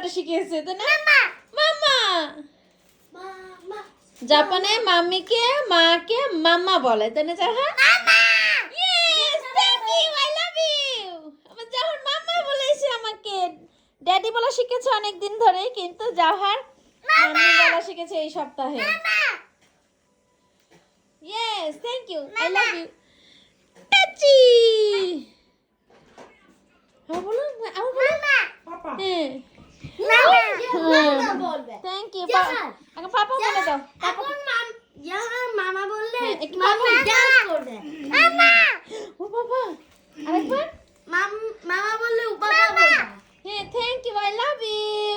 শিখিয়েছে তাই না মামা মামা জাপানে মাম্মিকে মাকে মাম্মা বলে তাই না Jahan yes thank you I love you আমার জাহান মাম্মা বলেছে আমাকে ড্যাডি বলা শিখেছে অনেক দিন ধরে কিন্তু জাহান মাম্মি বলা শিখেছে এই সপ্তাহে yes thank you I love you টাচি হ্যাঁ বলো আমার বলো পাপা হ্যাঁ মামা বলবে থ্যাংক ইউ জাহান। আগে পাপা বলে দাও এখন মামা বললে হ্যাঁ, একটু মামা মামা। ডান্স করবে মামা ও বাবা আরেকবার মামা বললে বাবা বলবে হ্যাঁ thank you I love you